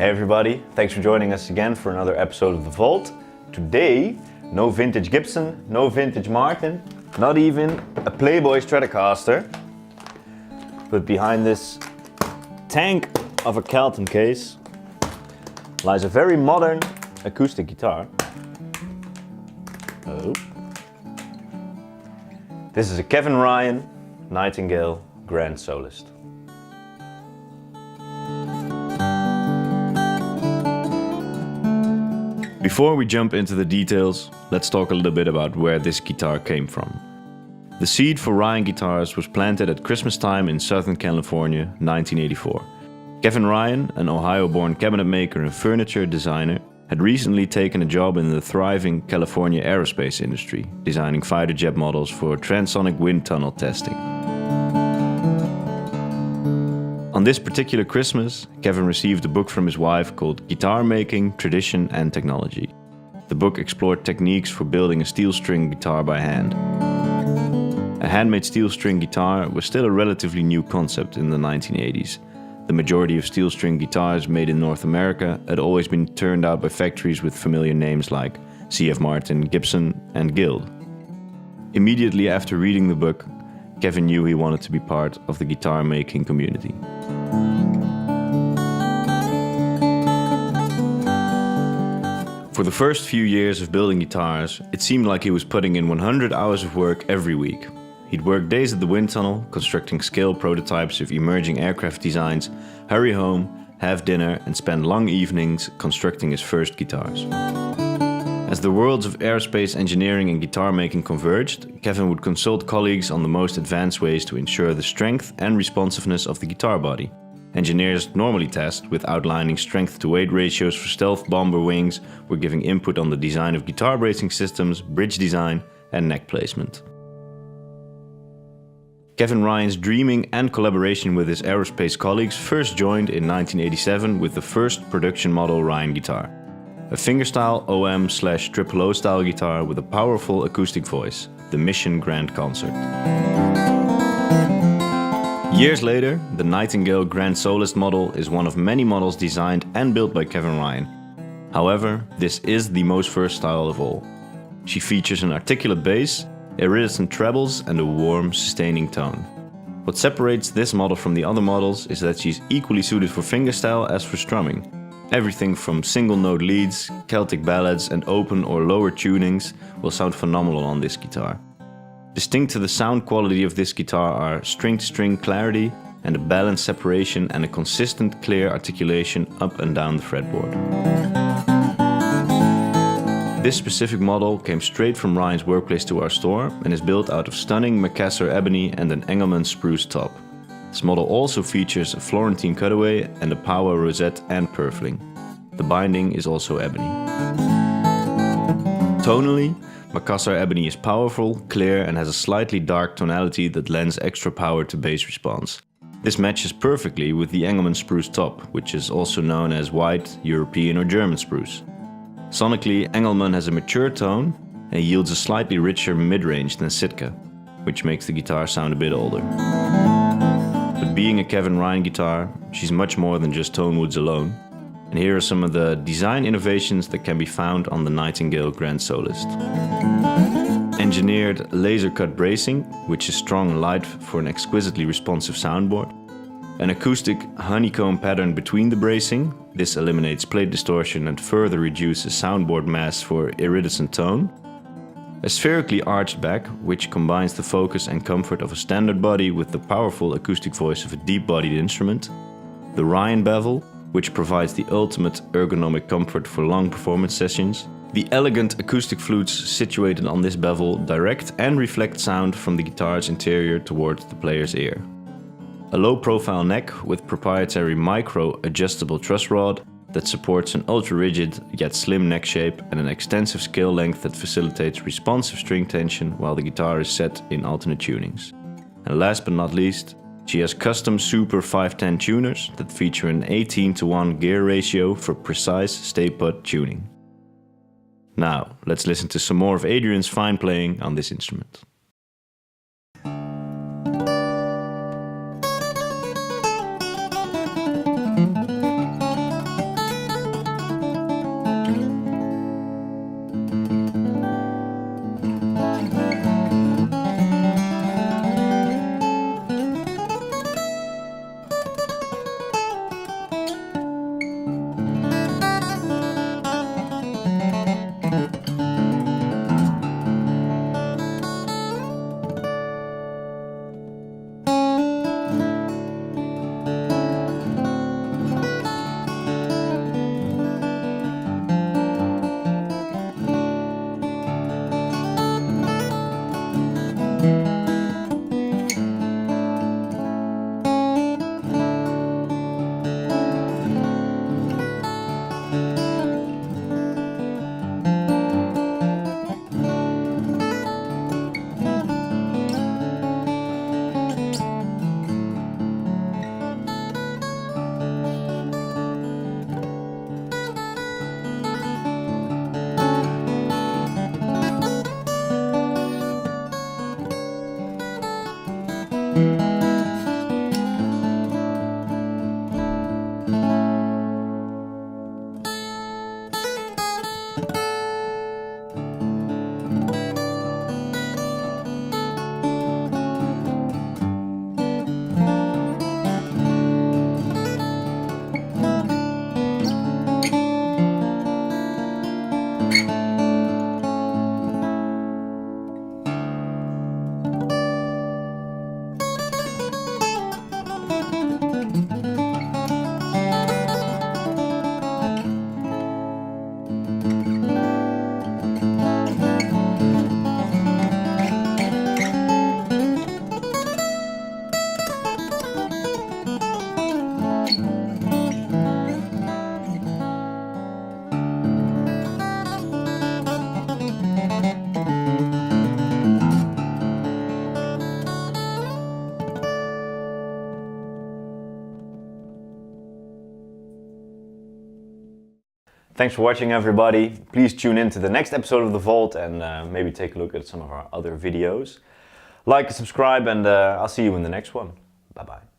Hey everybody, thanks for joining us again for another episode of The Vault. Today, no vintage Gibson, no vintage Martin, not even a Playboy Stratocaster. But behind this tank of a Kelton case lies a very modern acoustic guitar. Oh. This is a Kevin Ryan Nightingale Grand Soloist. Before we jump into the details, let's talk a little bit about where this guitar came from. The seed for Ryan guitars was planted at Christmas time in Southern California, 1984. Kevin Ryan, an Ohio-born cabinet maker and furniture designer, had recently taken a job in the thriving California aerospace industry, designing fighter jet models for transonic wind tunnel testing. On this particular Christmas, Kevin received a book from his wife called Guitar Making, Tradition and Technology. The book explored techniques for building a steel string guitar by hand. A handmade steel string guitar was still a relatively new concept in the 1980s. The majority of steel string guitars made in North America had always been turned out by factories with familiar names like C.F. Martin, Gibson and Guild. Immediately after reading the book, Kevin knew he wanted to be part of the guitar making community. For the first few years of building guitars, it seemed like he was putting in 100 hours of work every week. He'd work days at the wind tunnel, constructing scale prototypes of emerging aircraft designs, hurry home, have dinner and spend long evenings constructing his first guitars. As the worlds of aerospace engineering and guitar making converged, Kevin would consult colleagues on the most advanced ways to ensure the strength and responsiveness of the guitar body. Engineers normally tasked with outlining strength-to-weight ratios for stealth bomber wings were giving input on the design of guitar bracing systems, bridge design and neck placement. Kevin Ryan's dreaming and collaboration with his aerospace colleagues first joined in 1987 with the first production model Ryan guitar. A fingerstyle OM/triple-O style guitar with a powerful acoustic voice, the Mission Grand Concert. Years later, the Nightingale Grand Soloist model is one of many models designed and built by Kevin Ryan. However, this is the most versatile of all. She features an articulate bass, iridescent trebles and a warm, sustaining tone. What separates this model from the other models is that she's equally suited for fingerstyle as for strumming. Everything from single-note leads, Celtic ballads and open or lower tunings will sound phenomenal on this guitar. Distinct to the sound quality of this guitar are string-to-string clarity and a balanced separation and a consistent clear articulation up and down the fretboard. This specific model came straight from Ryan's workplace to our store and is built out of stunning Macassar Ebony and an Engelmann Spruce top. This model also features a Florentine cutaway and a power rosette and purfling. The binding is also ebony. Tonally, Macassar Ebony is powerful, clear and has a slightly dark tonality that lends extra power to bass response. This matches perfectly with the Engelmann Spruce top, which is also known as white, European or German spruce. Sonically, Engelmann has a mature tone and yields a slightly richer mid-range than Sitka, which makes the guitar sound a bit older. But being a Kevin Ryan guitar, she's much more than just tone woods alone. And here are some of the design innovations that can be found on the Nightingale Grand Soloist. Engineered laser-cut bracing, which is strong and light for an exquisitely responsive soundboard. An acoustic honeycomb pattern between the bracing. This eliminates plate distortion and further reduces soundboard mass for iridescent tone. A spherically arched back, which combines the focus and comfort of a standard body with the powerful acoustic voice of a deep-bodied instrument. The Ryan bevel, which provides the ultimate ergonomic comfort for long performance sessions. The elegant acoustic flutes situated on this bevel direct and reflect sound from the guitar's interior towards the player's ear. A low-profile neck with proprietary micro-adjustable truss rod that supports an ultra-rigid yet slim neck shape and an extensive scale length that facilitates responsive string tension while the guitar is set in alternate tunings. And last but not least, she has custom Super 510 tuners that feature an 18:1 gear ratio for precise stay-put tuning. Now, let's listen to some more of Adrian's fine playing on this instrument. Thanks for watching, everybody. Please tune in to the next episode of The Vault and maybe take a look at some of our other videos. Like and subscribe, and I'll see you in the next one. Bye bye.